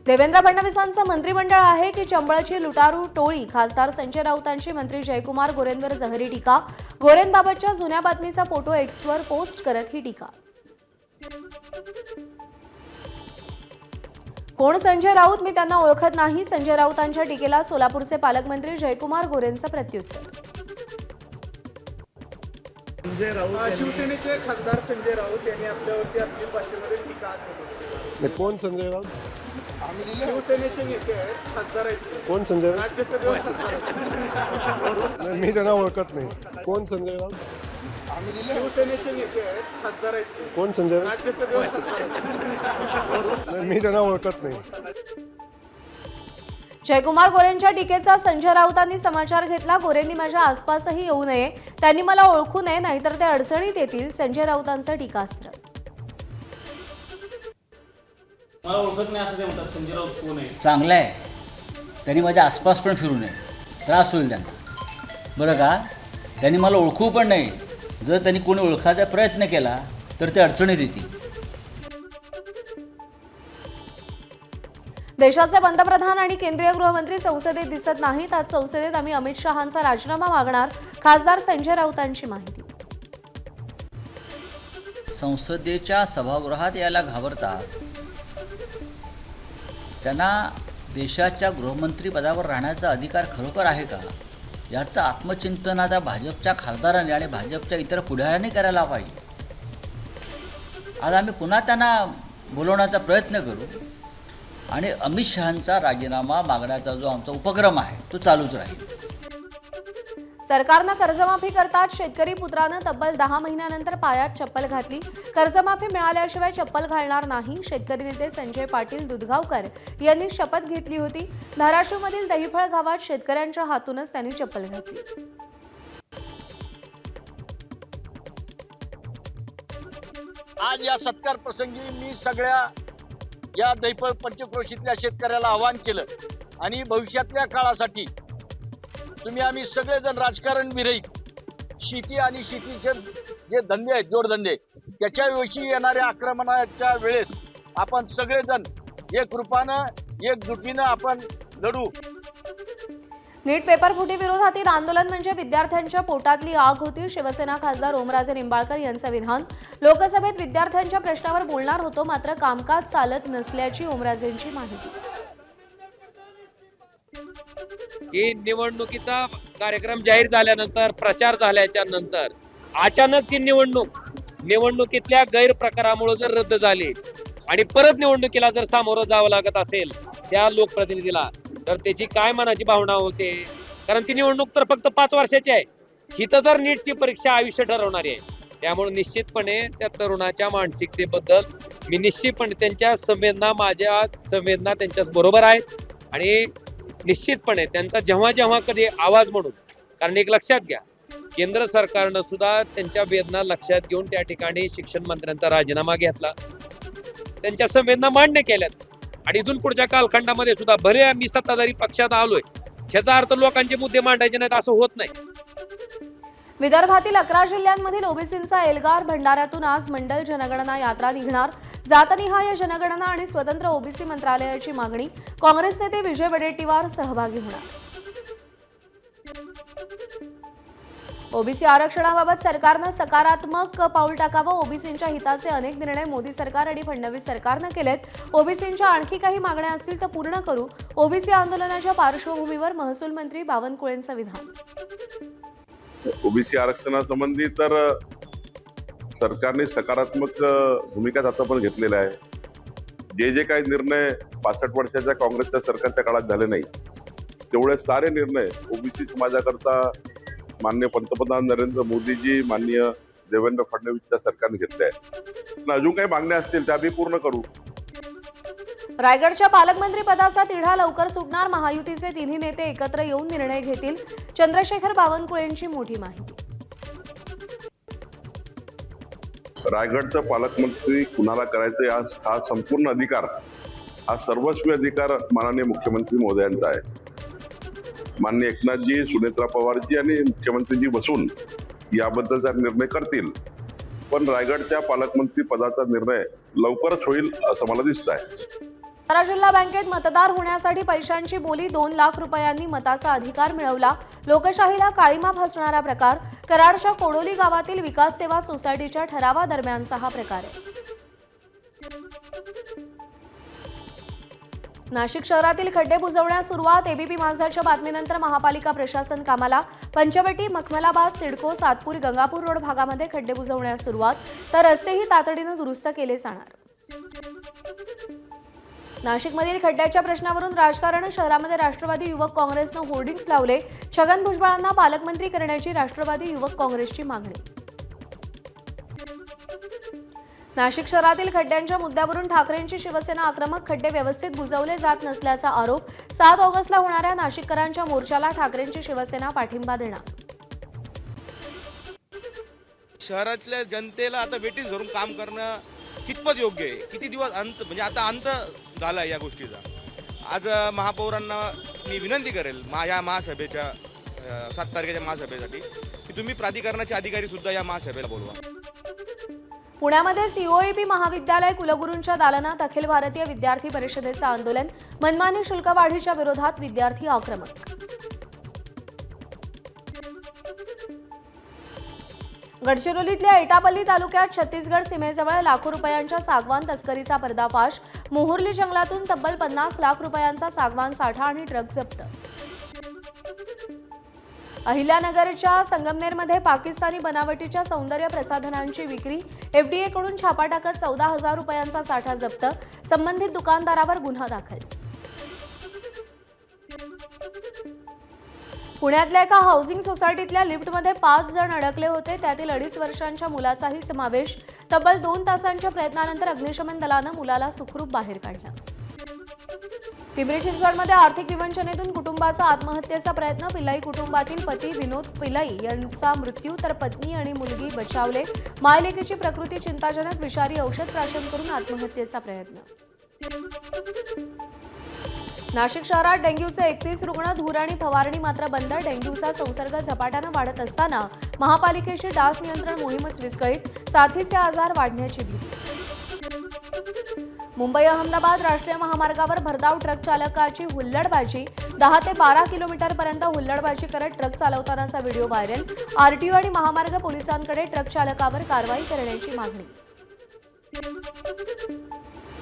देवेंद्र फडणवीसांचं मंत्रिमंडळ आहे की चंबळची लुटारू टोळी? खासदार संजय राऊतांची मंत्री जयकुमार गोरेंवर जहरी टीका. गोरेंबाबतच्या जुन्या बातमीचा फोटो एक्सवर पोस्ट करत ही टीका. कोण संजय राऊत? मी त्यांना ओळखत नाही. संजय राऊतांच्या टीकेला सोलापूरचे पालकमंत्री जयकुमार गोरेंचं प्रत्युत्तर. संजय राऊत शिवसेनेचे खासदार संजय राऊत यांनी आपल्यावरती असली भाषेमध्ये टीका केली. कोण संजय राऊत? शिवसेनेचे नेते आहेत, खासदार आहेत. कोण संजय राऊत? राज्यसभेवर खासदार आहेत. नाही, मी त्यांना ओळखत नाही. कोण संजय राऊत? शिवसेनेचे नेते आहेत, खासदार आहेत. कोण संजय राऊत? राज्यसभेवर खासदार आहेत. नाही, मी त्यांना ओळखत नाही. जयकुमार गोरेंच्या टीकेचा संजय राऊतांनी समाचार घेतला. गोरेंनी माझ्या आसपासही येऊ नये, त्यांनी मला ओळखू नये, नाहीतर ते अडचणीत येतील. संजय राऊतांचं टीकास्त्र. मला ओळखत नाही असं ते म्हणतात. संजय राऊत कोण आहे? चांगलं आहे, त्यांनी माझ्या आसपास पण फिरू नये, त्रास होईल त्यांना. बरं का, त्यांनी मला ओळखू पण नाही. जर त्यांनी कोणी ओळखायचा प्रयत्न केला तर ते अडचणीत येतील. देशाचे पंतप्रधान आणि केंद्रीय गृहमंत्री संसदेत दिसत नाहीत. आज संसदेत आम्ही अमित शहांचा राजीनामा मागणार. खासदार संजय राऊतांची माहिती. संसदेच्या सभागृहात यायला घाबरतात. त्यांना देशाच्या गृहमंत्री पदावर राहण्याचा अधिकार खरोखर आहे का, याचं आत्मचिंतन आता भाजपच्या खासदारांनी आणि भाजपच्या इतर पुढाऱ्यांनी करायला पाहिजे. आज आम्ही पुन्हा त्यांना बोलवण्याचा प्रयत्न करू आणि अमित शहांचा राजीनामा मागण्याचा जो आमचा उपक्रम आहे तो चालूच राहील. सरकारनं कर्जमाफी करताच शेतकरी पुत्रानं तब्बल 10 महिन्यानंतर पायात चप्पल घातली. कर्जमाफी मिळाल्याशिवाय चप्पल घालणार नाही. शेतकरी नेते संजय पाटील दुधगावकर यांनी शपथ घेतली होती. धाराशिवमधील दहिफळ गावात शेतकऱ्यांच्या हातूनच त्यांनी चप्पल घातली. आज या सत्कार प्रसंगी मी सगळ्या या दहिफळ पंचक्रोशीतल्या शेतकऱ्याला आवाहन केलं आणि भविष्यातल्या काळासाठी तुम्ही आम्ही सगळेजण राजकारण विरहित शेती आणि शेतीचे जे धंदे आहेत, जोडधंदे, त्याच्याविषयी येणाऱ्या आक्रमणाच्या वेळेस आपण सगळेजण एक रूपानं एकजुटीनं आपण लढू. नीट पेपरफुटी विरोधातील आंदोलन म्हणजे विद्यार्थ्यांच्या पोटातली आग होती. शिवसेना खासदार ओमराजे निंबाळकर यांचं विधान. लोकसभेत विद्यार्थ्यांच्या प्रश्नावर बोलणार होतो, मात्र कामकाज चालत नसल्याची ओमराजेंची माहिती. ही निवडणुकीचा कार्यक्रम जाहीर झाल्यानंतर, प्रचार झाल्याच्या नंतर अचानक ती निवडणुकीतल्या गैरप्रकारामुळे जर रद्द झाली आणि परत निवडणुकीला जर सामोरं जावं लागत असेल त्या लोकप्रतिनिधीला, तर त्याची काय मनाची भावना होते. कारण ती निवडणूक तर फक्त 5 वर्षाची आहे. हिथं तर नीटची परीक्षा आयुष्य ठरवणारी आहे. त्यामुळे निश्चितपणे त्या तरुणाच्या मानसिकतेबद्दल मी निश्चितपणे त्यांच्या माझ्या संवेदना त्यांच्या बरोबर आहेत आणि निश्चितपणे त्यांचा जेव्हा जेव्हा कधी आवाज म्हणून, कारण एक लक्षात घ्या, केंद्र सरकारनं सुद्धा त्यांच्या वेदना लक्षात घेऊन त्या ठिकाणी शिक्षण मंत्र्यांचा राजीनामा घेतला, त्यांच्या संवेदना मान्य केल्यात आणि इथून पुढच्या कालखंडामध्ये सुद्धा भले मी सत्ताधारी पक्षात आलोय ह्याचा अर्थ लोकांचे मुद्दे मांडायचे नाहीत असं होत नाही. विदर्भातील 11 जिल्ह्यांमधील ओबीसींचा एल्गार. भंडाऱ्यातून आज मंडल जनगणना यात्रा निघणार. जातनिहाय जनगणना आणि स्वतंत्र ओबीसी मंत्रालयाची मागणी. काँग्रेस नेते विजय वडेट्टीवार सहभागी होणार. ओबीसी आरक्षणाबाबत सरकारनं सकारात्मक पाऊल टाकावं. ओबीसींच्या हिताचे अनेक निर्णय मोदी सरकार आणि फडणवीस सरकारनं केलेत. ओबीसींच्या आणखी काही मागण्या असतील तर पूर्ण करू. ओबीसी आंदोलनाच्या पार्श्वभूमीवर महसूल मंत्री बावनकुळेंचं विधान. ओबीसी आरक्षणासंबंधी तर सरकारने सकारात्मक भूमिका आता पण घेतलेला आहे. जे काही निर्णय 65 वर्षाच्या काँग्रेसच्या सरकारच्या काळात झाले नाही तेवढे सारे निर्णय ओबीसी समाजाकरता माननीय पंतप्रधान नरेंद्र मोदीजी, माननीय देवेंद्र फडणवीसच्या सरकारने घेतले आहे. अजून काही मागण्या असतील त्या आम्ही पूर्ण करू. रायगडच्या पालकमंत्री पदाचा तिढा लवकर सुटणार. महायुतीचे तिन्ही नेते एकत्र येऊन निर्णय घेतील. चंद्रशेखर बावनकुळेंची मोठी माहिती. रायगडचं पालकमंत्री कुणाला करायचं हा संपूर्ण अधिकार, हा सर्वस्वी अधिकार माननीय मुख्यमंत्री महोदयांचा आहे. माननीय एकनाथजी, सुनेत्रा पवारजी आणि मुख्यमंत्रीजी बसून याबद्दलचा निर्णय करतील. पण रायगडच्या पालकमंत्री पदाचा निर्णय लवकरच होईल असं मला दिसत आहे. सातारा जिल्हा बँकेत मतदार होण्यासाठी पैशांची बोली 2 लाख रुपयांनी मताचा अधिकार मिळवला. लोकशाहीला काळीमा फासणारा प्रकार. कराडच्या कोडोली गावातील विकास सेवा सोसायटीच्या ठरावादरम्यानचा हा प्रकार आहे. नाशिक शहरातील खड्डे बुजवण्यास सुरुवात. एबीपी माझाच्या बातमीनंतर महापालिका प्रशासन कामाला. पंचवटी, मखमलाबाद, सिडको, सातपूर, गंगापूर रोड भागामध्ये खड्डे बुजवण्यास सुरुवात. तर रस्तेही तातडीनं दुरुस्त केले जाणार. नाशिकमधील खड्ड्याच्या प्रश्नावरून राजकारण. शहरामध्ये राष्ट्रवादी युवक काँग्रेसनं होर्डिंग्स लावले. छगन भुजबळांना पालकमंत्री करण्याची राष्ट्रवादी युवक काँग्रेसची मागणी. नाशिक शहरातील खड्ड्यांच्या मुद्द्यावरून ठाकरेंची शिवसेना आक्रमक. खड्डे व्यवस्थित बुजवले जात नसल्याचा आरोप. 7 ऑगस्टला होणाऱ्या नाशिककरांच्या मोर्चाला ठाकरेंची शिवसेना पाठिंबा देणार. शहरातल्या जनतेला आता वेटीस धरून काम करणं कितपत योग्य आहे? किती दिवस अंत म्हणजे आता अंत झाला या गोष्टीचा. आज महापौरांना मी विनंती करेल या महासभेच्या 7 तारखेच्या महासभेसाठी की तुम्ही प्राधिकरणाचे अधिकारी सुद्धा या महासभेला बोलवा. पुण्यामध्ये सीओईपी महाविद्यालय कुलगुरूंच्या दालनात अखिल भारतीय विद्यार्थी परिषदेचं आंदोलन. मनमानी शुल्क वाढीच्या विरोधात विद्यार्थी आक्रमक. गडचिरोलीतल्या एटापल्ली तालुक्यात छत्तीसगड सीमेजवळ लाखो रुपयांच्या सागवान तस्करीचा पर्दाफाश. मोहुर्ली जंगलातून तब्बल 50 लाख रुपयांचा सागवान साठा आणि ट्रक जप्त. अहिल्यानगरच्या संगमनेरमध्ये पाकिस्तानी बनावटीच्या सौंदर्य प्रसाधनांची विक्री. एफडीएकडून छापा टाकत 14,000 रुपयांचा साठा जप्त. संबंधित दुकानदारावर गुन्हा दाखल. पुण्यातल्या एका हाऊसिंग सोसायटीतल्या लिफ्टमध्ये 5 जण अडकले होते. त्यातील 2.5 वर्षांच्या मुलाचाही समावेश. तब्बल 2 तासांच्या प्रयत्नानंतर अग्निशमन दलानं मुलाला सुखरूप बाहेर काढलं. पिंपरी चिंचवडमध्ये आर्थिक विवंचनेतून कुटुंबाचा आत्महत्येचा प्रयत्न. पिल्लाई कुटुंबातील पती विनोद पिल्लाई यांचा मृत्यू तर पत्नी आणि मुलगी बचावले. मायलेकीची प्रकृती चिंताजनक. विषारी औषध प्राशन करून आत्महत्येचा प्रयत्न. नाशिक शहरात डेंग्यूचे 31 रुग्ण. धूर आणि फवारणी मात्र बंद. डेंग्यूचा संसर्ग झपाट्यानं वाढत असताना महापालिकेची डास नियंत्रण मोहीमच विस्कळीत. साथीचे आजार वाढण्याची भीती. मुंबई अहमदाबाद राष्ट्रीय महामार्गावर भरधाव ट्रक चालकाची हुल्लडबाजी. 10 ते 12 किलोमीटरपर्यंत हुल्लडबाजी करत ट्रक चालवतानाचा व्हिडिओ व्हायरल. आरटीओ आणि महामार्ग पोलिसांकडे ट्रक चालकावर कारवाई करण्याची मागणी.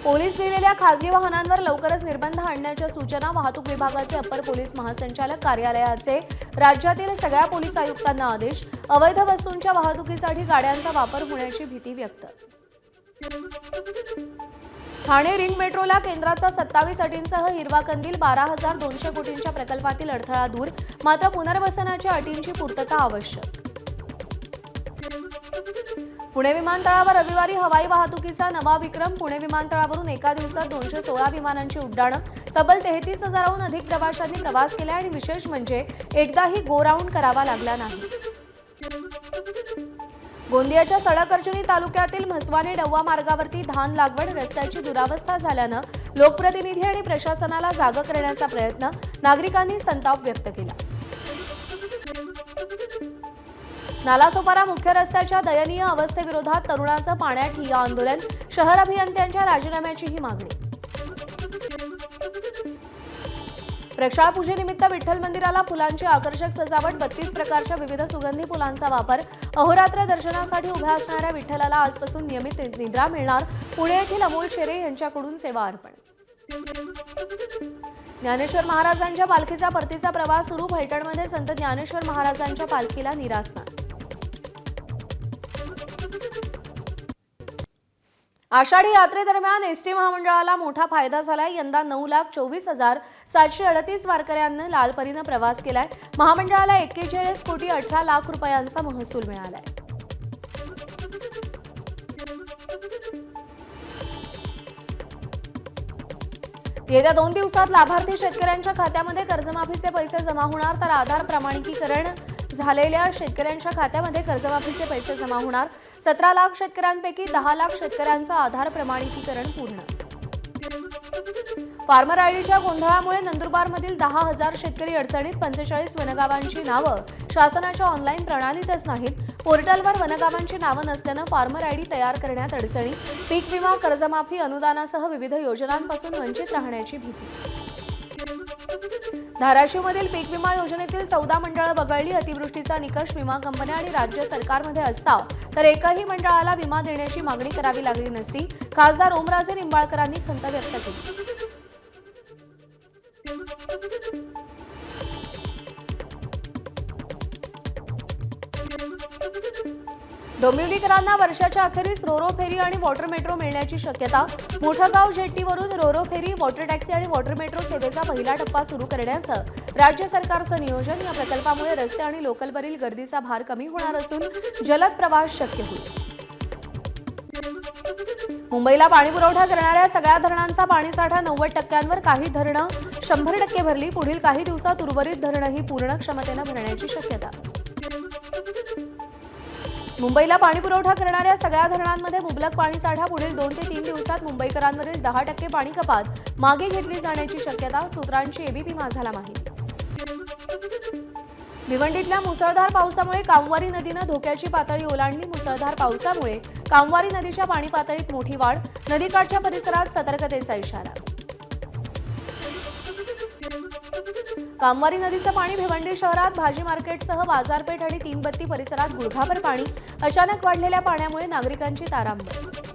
पोलीस लिहिलेल्या खासगी वाहनांवर लवकरच निर्बंध आणण्याच्या सूचना. वाहतूक विभागाचे अप्पर पोलीस महासंचालक कार्यालयाचे राज्यातील सगळ्या पोलीस आयुक्तांना आदेश. अवैध वस्तूंच्या वाहतुकीसाठी गाड्यांचा वापर होण्याची भीती व्यक्त. ठाणे रिंग मेट्रोला केंद्राचा 27 अटींसह हिरवा कंदील. 12,200 कोटींच्या प्रकल्पातील अडथळा दूर. मात्र पुनर्वसनाच्या अटींची पूर्तता आवश्यक. पुणे विमानतळावर रविवारी हवाई वाहतुकीचा नवा विक्रम. पुणे विमानतळावरून एका दिवसात 216 विमानांची उड्डाणं. तब्बल 33,000हून अधिक प्रवाशांनी प्रवास केला आणि विशेष म्हणजे एकदाही गो राऊंड करावा लागला नाही. गोंदियाच्या सडक-अर्जुनी तालुक्यातील म्हसवाने डव्वा मार्गावरती धान लागवड. रस्त्याची दुरावस्था झाल्यानं लोकप्रतिनिधी आणि प्रशासनाला जागं करण्याचा प्रयत्न. नागरिकांनी संताप व्यक्त केला. नालासोपारा मुख्य रस्त्याच्या दयनीय अवस्थेविरोधात तरुणांचं पाण्यात ठिय्या आंदोलन. शहर अभियंत्यांच्या राजीनाम्याचीही मागणी. प्रक्षाळ पूजेनिमित्त विठ्ठल मंदिराला फुलांची आकर्षक सजावट. 32 प्रकारच्या विविध सुगंधी फुलांचा वापर. अहोरात्र दर्शनासाठी उभ्या असणाऱ्या विठ्ठलाला आजपासून नियमित निद्रा मिळणार. पुणे येथील अमोल शेरे यांच्याकडून सेवा अर्पण. ज्ञानेश्वर महाराजांच्या पालखीचा परतीचा प्रवास सुरू. फलटणमध्ये संत ज्ञानेश्वर महाराजांच्या पालखीला निरासना. आषाढी यात्रेदरम्यान एसटी महामंडळाला मोठा फायदा झालाय. यंदा 9,24,738 वारकऱ्यांनी लालपरीनं प्रवास केलाय. महामंडळाला 41 कोटी 18 लाख रुपयांचा महसूल मिळालाय. येत्या 2 दिवसात लाभार्थी शेतकऱ्यांच्या खात्यामध्ये कर्जमाफीचे पैसे जमा होणार. तर आधार प्रमाणिकीकरण झालेल्या शेतकऱ्यांच्या खात्यामध्ये कर्जमाफीचे पैसे जमा होणार. 17 लाख शेतकऱ्यांपैकी 10 लाख शेतकऱ्यांचं आधार प्रमाणिकीकरण पूर्ण. फार्मर आयडीच्या गोंधळामुळे नंदुरबारमधील 10,000 शेतकरी अडचणीत. 45 वनगावांची नावं शासनाच्या ऑनलाईन प्रणालीतच नाहीत. पोर्टलवर वनगावांची नावं नसल्यानं फार्मर आयडी तयार करण्यात अडचणी, पीक विमा, कर्जमाफी, अनुदानासह विविध योजनांपासून वंचित राहण्याची भीती. धाराशिवमधील पीक विमा योजनेतील 14 मंडळं वगळली. अतिवृष्टीचा निकष विमा कंपन्या आणि राज्य सरकारमध्ये असता तर एकही मंडळाला विमा देण्याची मागणी करावी लागली नसती. खासदार ओमराजे निंबाळकरांनी खंत व्यक्त केली. डोंबिवलीकरांना वर्षाच्या अखेरीस रोरो फेरी आणि वॉटर मेट्रो मिळण्याची शक्यता. मोठगाव जेट्टीवरून रोरो फेरी, वॉटर टॅक्सी आणि वॉटर मेट्रो सेवेचा पहिला टप्पा सुरू करण्याचं राज्य सरकारचं नियोजन. या प्रकल्पामुळे रस्ते आणि लोकलवरील गर्दीचा भार कमी होणार असून जलद प्रवास शक्य होईल. मुंबईला पाणीपुरवठा करणाऱ्या सगळ्या धरणांचा पाणीसाठा 90%वर, काही धरणं 100% भरली. पुढील काही दिवसात उर्वरित धरणंही पूर्ण क्षमतेनं भरण्याची शक्यता. मुंबईला पाणीपुरवठा करणाऱ्या सगळ्या धरणांमध्ये मुबलक पाणीसाठा. पुढील 2 ते 3 दिवसात मुंबईकरांवरील 10% पाणी कपात मागे घेतली जाण्याची शक्यता. सूत्रांची एबीपी माझाला माहिती. भिवंडीतल्या मुसळधार पावसामुळे कामवारी नदीनं धोक्याची पातळी ओलांडली. मुसळधार पावसामुळे कामवारी नदीच्या पाणी पातळीत मोठी वाढ. नदीकाठच्या परिसरात सतर्कतेचा इशारा. कामवारी नदीचं पाणी भिवंडी शहरात भाजी मार्केटसह बाजारपेठ आणि तीनबत्ती परिसरात गुडघाभर पाणी. अचानक वाढलेल्या पाण्यामुळे नागरिकांची तारांबळ.